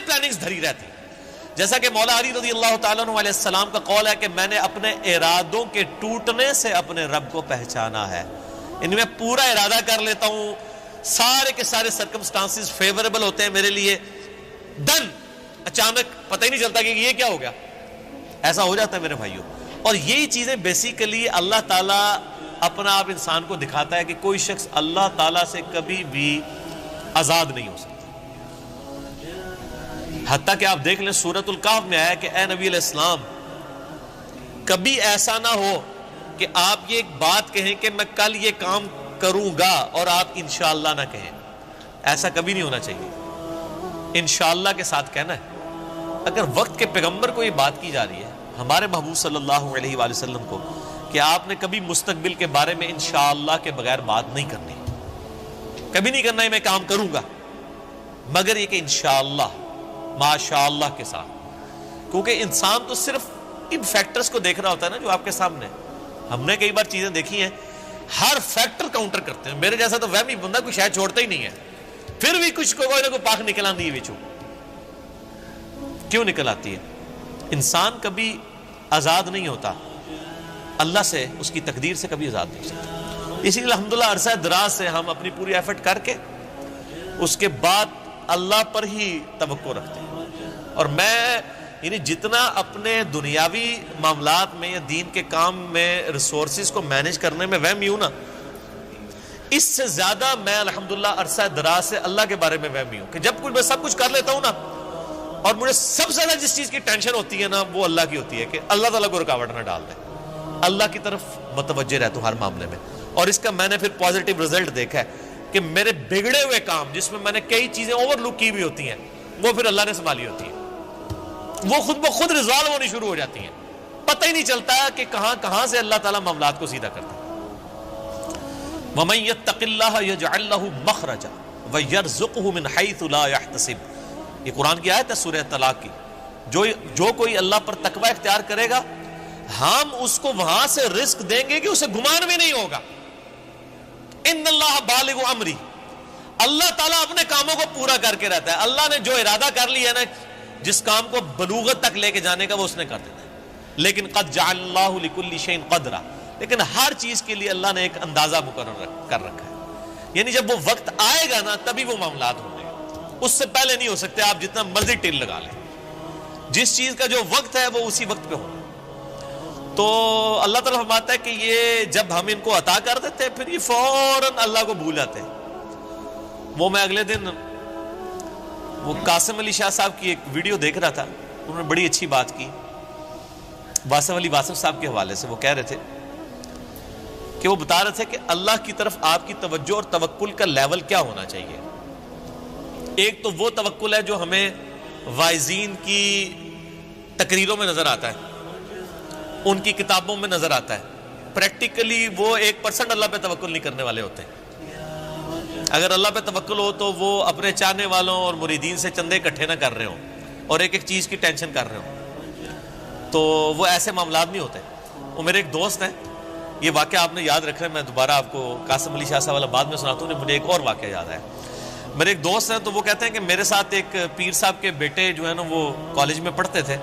پلاننگز دھری رہتی، جیسا کہ مولا علی رضی اللہ تعالیٰ عنہ علیہ السلام کا قول ہے کہ میں نے اپنے ارادوں کے ٹوٹنے سے اپنے رب کو پہچانا ہے، ان میں پورا ارادہ کر لیتا ہوں، سارے کے سارے سرکمسٹانسز فیوریبل ہوتے ہیں میرے لیے، ڈن، اچانک پتہ ہی نہیں چلتا کہ یہ کیا ہو گیا، ایسا ہو جاتا ہے میرے بھائیوں۔ اور یہی چیزیں بیسیکلی اللہ تعالیٰ اپنا آپ انسان کو دکھاتا ہے کہ کوئی شخص اللہ تعالیٰ سے کبھی بھی آزاد نہیں ہو سکتا، حتیٰ کہ آپ دیکھ لیں سورۃ الکہف میں آیا کہ اے نبی علیہ السلام کبھی ایسا نہ ہو کہ آپ یہ ایک بات کہیں کہ میں کل یہ کام کروں گا اور آپ انشاءاللہ نہ کہیں، ایسا کبھی نہیں ہونا چاہیے، انشاءاللہ کے ساتھ کہنا ہے۔ اگر وقت کے پیغمبر کو یہ بات کی جا رہی ہے ہمارے محبوب صلی اللہ علیہ وآلہ وسلم کو کہ آپ نے کبھی مستقبل کے بارے میں انشاءاللہ کے بغیر بات نہیں کرنی، کبھی نہیں کرنا ہے میں کام کروں گا، مگر یہ کہ انشاءاللہ ماشاءاللہ کے ساتھ، کیونکہ انسان تو صرف ان فیکٹرز کو دیکھ رہا ہوتا ہے نا جو آپ کے سامنے، ہم نے کئی بار چیزیں دیکھی ہیں ہر فیکٹر کاؤنٹر کرتے ہیں، میرے جیسا تو وہمی بندہ کوئی شاید چھوڑتا ہی نہیں ہے، پھر بھی کچھ کوئی نہ کوئی پاک نکل آتی ہے بچوں، کیوں نکل آتی ہے؟ انسان کبھی آزاد نہیں ہوتا اللہ سے، اس کی تقدیر سے کبھی آزاد نہیں ہو سکتا، اسی لیے الحمدللہ عرصہ دراز سے ہم اپنی پوری ایفرٹ کر کے اس کے بعد اللہ پر ہی توقع رکھتے ہیں، اور میں یعنی جتنا اپنے دنیاوی معاملات میں یا دین کے کام میں ریسورسز کو مینج کرنے میں وہمی ہوں نا، اس سے زیادہ میں الحمدللہ عرصہ دراز سے اللہ کے بارے میں وہمی ہوں کہ جب کچھ میں سب کچھ کر لیتا ہوں نا، اور مجھے سب سے زیادہ جس چیز کی ٹینشن ہوتی ہے نا وہ اللہ کی ہوتی ہے کہ اللہ تعالیٰ کو رکاوٹ نہ ڈال دے، اللہ کی طرف متوجہ رہتا ہوں ہر معاملے میں، اور اس کا میں نے پھر پازیٹیو رزلٹ دیکھا ہے کہ میرے بگڑے ہوئے کام جس میں نے کئی چیزیں اوور لک کی بھی ہوتی ہیں وہ پھر اللہ نے سنبھالی ہوتی ہیں، وہ خود بخود ریزالو ہونی شروع ہو جاتی ہیں، پتہ ہی نہیں چلتا کہ کہاں سے اللہ تعالیٰ معاملات کو سیدھا کرتا ہے۔ وَمَن يَتَّقِ اللَّهَ يَجْعَل لَّهُ مَخْرَجًا وَيَرْزُقْهُ مِنْ حَيْثُ لَا يَحْتَسِبُ، یہ قرآن کی آیت ہے سورہ طلاق کی، جو کوئی اللہ پر تقوی اختیار کرے گا ہم اس کو وہاں سے رزق دیں گے کہ اسے گمان بھی نہیں ہوگا۔ ان اللہ بالغ امری، اللہ تعالیٰ اپنے کاموں کو پورا کر کے رہتا ہے، اللہ نے جو ارادہ کر لیا ہے نا جس کام کو بلوغت تک لے کے جانے کا وہ اس نے کر دیتا ہے، لیکن قد جعل اللہ لکل شیء قدرا، لیکن ہر چیز کے لیے اللہ نے ایک اندازہ مقرر کر رکھا ہے، یعنی جب وہ وقت آئے گا نا تبھی وہ معاملات ہوں گے، اس سے پہلے نہیں ہو سکتے، آپ جتنا مرضی ٹل لگا لیں، جس چیز کا جو وقت ہے وہ اسی وقت پہ ہونا۔ تو اللہ تعالیٰ فرماتا ہے کہ یہ جب ہم ان کو عطا کر دیتے ہیں پھر یہ فوراً اللہ کو بھول جاتے ہیں۔ وہ میں اگلے دن وہ قاسم علی شاہ صاحب کی ایک ویڈیو دیکھ رہا تھا، انہوں نے بڑی اچھی بات کی واسف علی واسف صاحب کے حوالے سے، وہ کہہ رہے تھے کہ وہ بتا رہے تھے کہ اللہ کی طرف آپ کی توجہ اور توکل کا لیول کیا ہونا چاہیے۔ ایک تو وہ توکل ہے جو ہمیں واعظین کی تقریروں میں نظر آتا ہے، ان کی کتابوں میں نظر آتا ہے، پریکٹیکلی وہ 1% اللہ پہ توکل نہیں کرنے والے ہوتے ہیں۔ اگر اللہ پہ توکل ہو تو وہ اپنے چاہنے والوں اور مریدین سے چندے اکٹھے نہ کر رہے ہوں اور ایک ایک چیز کی ٹینشن کر رہے ہوں، تو وہ ایسے معاملات نہیں ہوتے۔ وہ میرے ایک دوست ہیں، یہ واقعہ آپ نے یاد رکھ رہے ہیں، میں دوبارہ آپ کو قاسم علی شاہ صاحب والا بعد میں سناتا ہوں، مجھے ایک اور واقعہ یاد ہے۔ میرے ایک دوست ہیں تو وہ کہتے ہیں کہ میرے ساتھ ایک پیر صاحب کے بیٹے جو ہے نا وہ کالج میں پڑھتے تھے،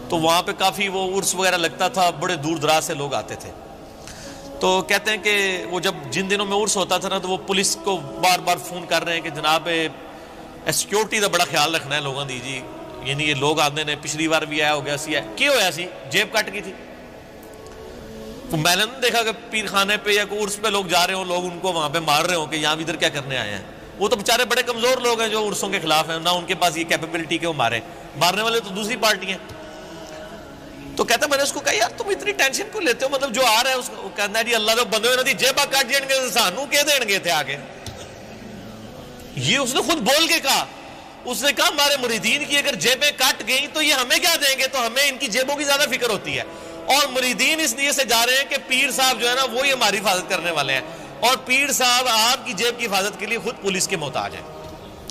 تو وہاں پہ کافی وہ عرس وغیرہ لگتا تھا، بڑے دور دراز سے لوگ آتے تھے، تو کہتے ہیں کہ وہ جب جن دنوں میں عرس ہوتا تھا نا تو وہ پولیس کو بار بار فون کر رہے ہیں کہ جناب سیکیورٹی کا بڑا خیال رکھنا ہے لوگوں دی جی، یعنی یہ لوگ آتے نے پچھلی بار بھی آیا ہو گیا سی ہے کی ہویا سی جیب کٹ گئی تھی۔ میں نے دیکھا کہ پیر خانے پہ یا کوئی عرس پہ لوگ جا رہے ہوں، لوگ ان کو وہاں پہ مار رہے ہوں کہ یہاں ادھر کیا کرنے آئے ہیں، وہ تو بیچارے بڑے کمزور لوگ ہیں جو عرسوں کے خلاف ہیں، نہ ان کے پاس یہ کیپیبلٹی کہ وہ مارنے والے تو دوسری پارٹی ہیں۔ تو کہتا میں نے اس کو کہا یار تم اتنی ٹینشن کو لیتے ہو، مطلب جو آ رہا ہے اس کو کہنا ہے جی اللہ تو بندے ہوئے جیبا کٹ جائیں گے سانو کے دیں گے تھے آگے، یہ اس نے خود بول کے کہا اس نے کہا ہمارے مریدین کی اگر جیبیں کٹ گئیں تو یہ ہمیں کیا دیں گے، تو ہمیں ان کی جیبوں کی زیادہ فکر ہوتی ہے، اور مریدین اس لیے سے جا رہے ہیں کہ پیر صاحب جو ہے نا وہی ہماری حفاظت کرنے والے ہیں، اور پیر صاحب آپ کی جیب کی حفاظت کے لیے خود پولیس کے محتاج ہیں،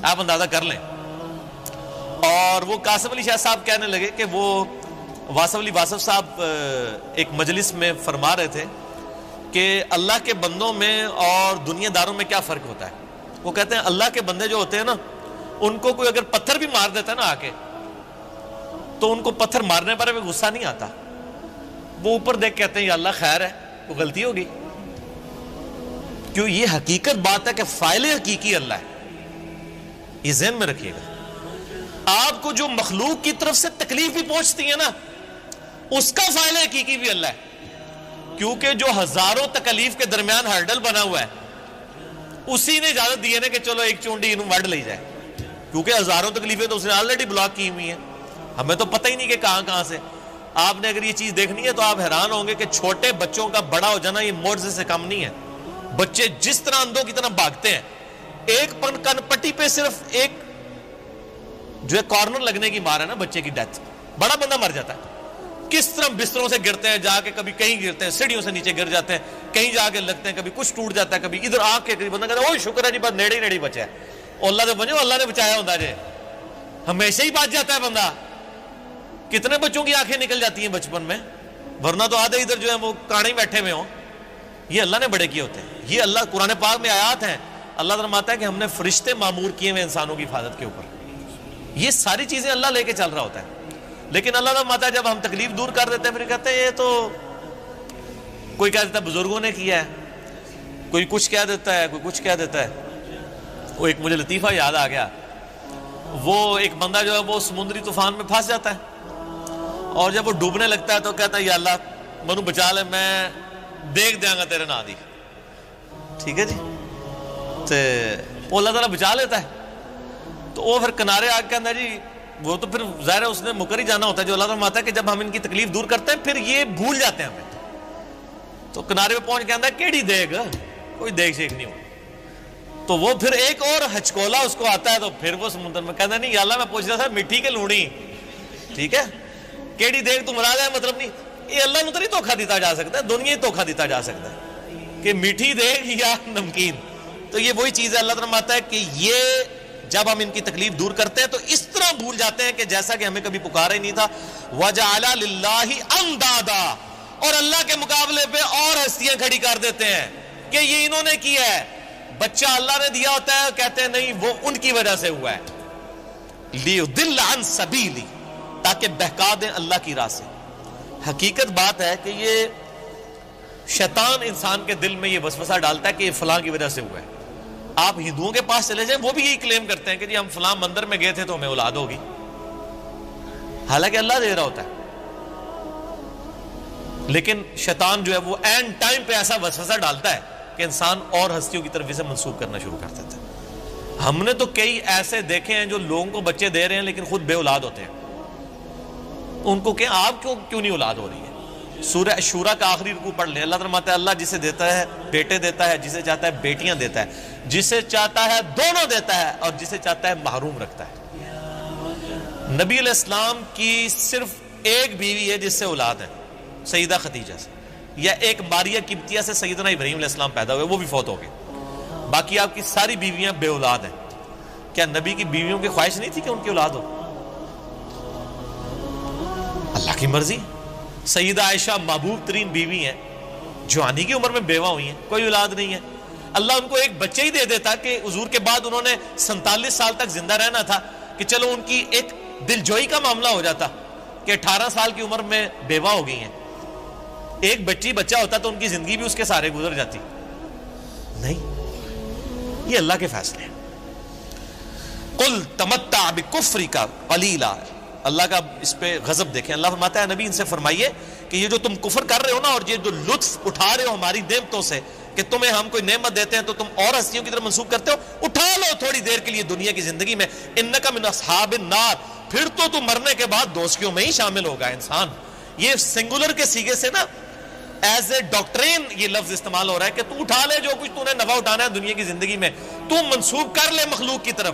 آپ اندازہ کر لیں۔ اور وہ قاسم علی شاہ صاحب کہنے لگے کہ وہ واصف علی واصف صاحب ایک مجلس میں فرما رہے تھے کہ اللہ کے بندوں میں اور دنیا داروں میں کیا فرق ہوتا ہے۔ وہ کہتے ہیں اللہ کے بندے جو ہوتے ہیں نا، ان کو کوئی اگر پتھر بھی مار دیتا ہے نا آ کے، تو ان کو پتھر مارنے پر بھی غصہ نہیں آتا، وہ اوپر دیکھ کہتے ہیں یا اللہ خیر ہے، وہ غلطی ہوگی، کیوں؟ یہ حقیقت بات ہے کہ فاعل حقیقی اللہ ہے، یہ ذہن میں رکھیے گا۔ آپ کو جو مخلوق کی طرف سے تکلیف بھی پہنچتی ہے نا، اس کا فاعل حقیقی بھی اللہ ہے، کیونکہ جو ہزاروں تکلیف کے درمیان ہرڈل بنا ہوا ہے، اسی نے اجازت دی ہے نا کہ چلو ایک چونڈی انہوں وڈ لے جائے، کیونکہ ہزاروں تکلیفیں تو اس نے آلریڈی بلاک کی ہوئی ہیں، ہمیں تو پتہ ہی نہیں کہ کہاں کہاں سے۔ آپ نے اگر یہ چیز دیکھنی ہے تو آپ حیران ہوں گے کہ چھوٹے بچوں کا بڑا ہو جانا یہ معجزے سے کم نہیں ہے۔ بچے جس طرح اندھوں کی طرح بھاگتے ہیں، ایک کن پٹی پہ صرف ایک جو ہے کارنر لگنے کی مار ہے نا بچے کی ڈیتھ، بڑا بندہ مر جاتا ہے۔ کس طرح بستروں سے گرتے ہیں، جا کے کبھی کہیں گرتے ہیں، سیڑھیوں سے نیچے گر جاتے ہیں، کہیں جا کے لگتے ہیں، کبھی کچھ ٹوٹ جاتا ہے، کبھی ادھر آ کے بندہ کہتا ہے اوہ شکر ہے جی بس نیڑے نیڑے بچا ہے، اللہ سے بنو اللہ نے بچایا ہوتا ہے، ہمیشہ ہی بچ جاتا ہے بندہ۔ کتنے بچوں کی آنکھیں نکل جاتی ہیں بچپن میں، ورنہ تو آدھے ادھر جو ہے وہ کانے ہی بیٹھے ہوئے ہوں۔ یہ اللہ نے بڑے کیے ہوتے ہیں، یہ اللہ قرآن پاک میں آیات ہیں، اللہ فرماتا ہے کہ ہم نے فرشتے معمور کیے ہوئے انسانوں کی حفاظت کے اوپر، یہ ساری چیزیں اللہ لے کے چل رہا ہوتا ہے۔ لیکن اللہ فرماتا ہے جب ہم تکلیف دور کر دیتے ہیں پھر کہتے ہیں یہ تو کوئی کہہ دیتا ہے بزرگوں نے کیا ہے، کوئی کچھ کہہ دیتا ہے، کوئی کچھ کہہ دیتا ہے۔ وہ ایک مجھے لطیفہ یاد آ گیا، وہ ایک بندہ جو ہے وہ سمندری طوفان میں پھنس جاتا ہے، اور جب وہ ڈوبنے لگتا ہے تو کہتا ہے یا اللہ منو بچا لے، میں دیکھ دیا گا تیرے نادی، ٹھیک ہے جی، تو وہ اللہ تعالیٰ بچا لیتا ہے۔ تو وہ پھر کنارے آ کے کہتا ہے جی، وہ تو پھر ظاہر ہے اس نے مکر ہی جانا ہوتا ہے، جو اللہ تعالیٰ آتا ہے کہ جب ہم ان کی تکلیف دور کرتے ہیں پھر یہ بھول جاتے ہیں ہمیں۔ تو کنارے پہ پہنچ کے آتا ہے کیڑی دیکھ، کوئی دیکھ شیک نہیں ہو۔ تو وہ پھر ایک اور ہچکولا اس کو آتا ہے، تو پھر وہ سمندر میں کہتا ہے نہیں یا اللہ میں پوچھ رہا تھا مٹھی کے لونی، ٹھیک ہے، کیڑی دیکھ تو مراد ہے، مطلب نہیں، یہ اللہ نے تو نہیں دھوکھا دیتا جا سکتا ہے، دنیا ہی دھوکھا دیتا جا سکتا ہے کہ میٹھی دیکھ یا نمکین۔ تو یہ وہی چیز ہے، اللہ تعالیٰ فرماتا ہے کہ یہ جب ہم ان کی تکلیف دور کرتے ہیں تو اس طرح بھول جاتے ہیں کہ جیسا کہ ہمیں کبھی پکارا ہی نہیں تھا۔ وَجَعَلَ لِلَّهِ أَنْدَادًا، اور اللہ کے مقابلے پہ اور ہستیاں کھڑی کر دیتے ہیں کہ یہ انہوں نے کیا ہے۔ بچہ اللہ نے دیا ہوتا ہے، کہتے ہیں نہیں وہ ان کی وجہ سے ہوا ہے، لِيُضِلَّ عَنْ سَبِيلِهِ، تاکہ بہکا دیں اللہ کی راہ سے۔ حقیقت بات ہے کہ یہ شیطان انسان کے دل میں یہ وسوسہ ڈالتا ہے کہ یہ فلاں کی وجہ سے ہوا ہے۔ آپ ہندوؤں کے پاس چلے جائیں، وہ بھی یہی کلیم کرتے ہیں کہ جی ہم فلاں مندر میں گئے تھے تو ہمیں اولاد ہوگی، حالانکہ اللہ دے رہا ہوتا ہے۔ لیکن شیطان جو ہے وہ اینڈ ٹائم پہ ایسا وسوسہ ڈالتا ہے کہ انسان اور ہستیوں کی طرف اسے منسوخ کرنا شروع کر دیتا ہے۔ ہم نے تو کئی ایسے دیکھے ہیں جو لوگوں کو بچے دے رہے ہیں لیکن خود بے اولاد ہوتے ہیں، ان کو کہ آپ کیوں نہیں اولاد ہو رہی ہے؟ سورہ شورا کا آخری رکوع پڑھ لیں، اللہ فرماتا ہے اللہ جسے دیتا ہے بیٹے دیتا ہے، جسے چاہتا ہے بیٹیاں دیتا ہے، جسے چاہتا ہے دونوں دیتا ہے، اور جسے چاہتا ہے محروم رکھتا ہے۔ نبی علیہ السلام کی صرف ایک بیوی ہے جس سے اولاد ہے، سیدہ خدیجہ سے، یا ایک ماریہ قبطیہ سے سیدنا ابراہیم علیہ السلام پیدا ہوئے، وہ بھی فوت ہو گئے، باقی آپ کی ساری بیویاں بے اولاد ہیں۔ کیا نبی کی بیویوں کی خواہش نہیں تھی کہ ان کی اولاد ہو؟ اللہ کی مرضی۔ سیدہ عائشہ محبوب ترین بیوی ہیں، جوانی کی عمر میں بیوہ ہوئی ہیں، کوئی اولاد نہیں ہے، اللہ ان کو ایک بچے ہی دے دیتا کہ حضور کے بعد انہوں نے 47 سال تک زندہ رہنا تھا، کہ چلو ان کی ایک دل جوئی کا معاملہ ہو جاتا کہ 18 سال کی عمر میں بیوہ ہو گئی ہیں، ایک بچہ ہوتا تو ان کی زندگی بھی اس کے سارے گزر جاتی۔ نہیں، یہ اللہ کے فیصلے ہیں۔ قل تمتع بکفرک قلیلا، اللہ کا اس پہ غضب دیکھیں، اللہ فرماتا ہے نبی ان سے فرمائیے کہ یہ جو تم کفر کر رہے ہو نا، اور یہ جو لطف اٹھا رہے ہو ہماری نعمتوں سے کہ تمہیں ہم کوئی نعمت دیتے ہیں تو تم اور ہستیوں کی طرف منسوخ کرتے ہو، اٹھا لو تھوڑی دیر کے لیے دنیا کی زندگی میں، انک من اصحاب النار، پھر تو تم مرنے کے بعد دوزخیوں میں ہی شامل ہوگا انسان۔ یہ سنگولر کے سیغے سے نا ایز اے ڈاکٹرین یہ لفظ استعمال ہو رہا ہے کہ تو اٹھا لے جو کچھ تو نے نفع اٹھانا ہے دنیا کی زندگی میں، تو منسوخ کر لے مخلوق کی طرف،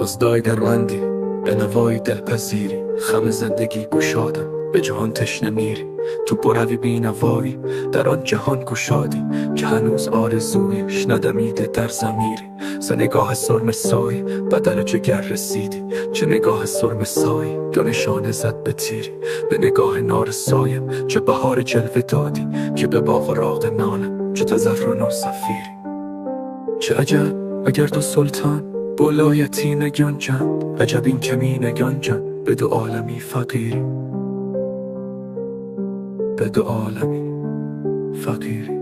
بزدای در بندی به نوای دلپذیری، خم زندگی گشادم به جهان تشنه میری. تو بروی بی نوایی در آن جهان گشادی که هنوز آرزویش ندمیده در ضمیری. ز نگاه سرمه سایی بدن جگر رسیدی، چه نگاه سرمه سایی دو نشانه زد به تیری. به نگاه نارسایم چه بهار جلوه دادی که به باغ و راغ نانم چه تزرع و صفیری. چه عجب اگر تو سلطان بولایتی نگنجند، عجب این کمی نگنجند به دو عالمی فقیری، به دو عالمی فقیری.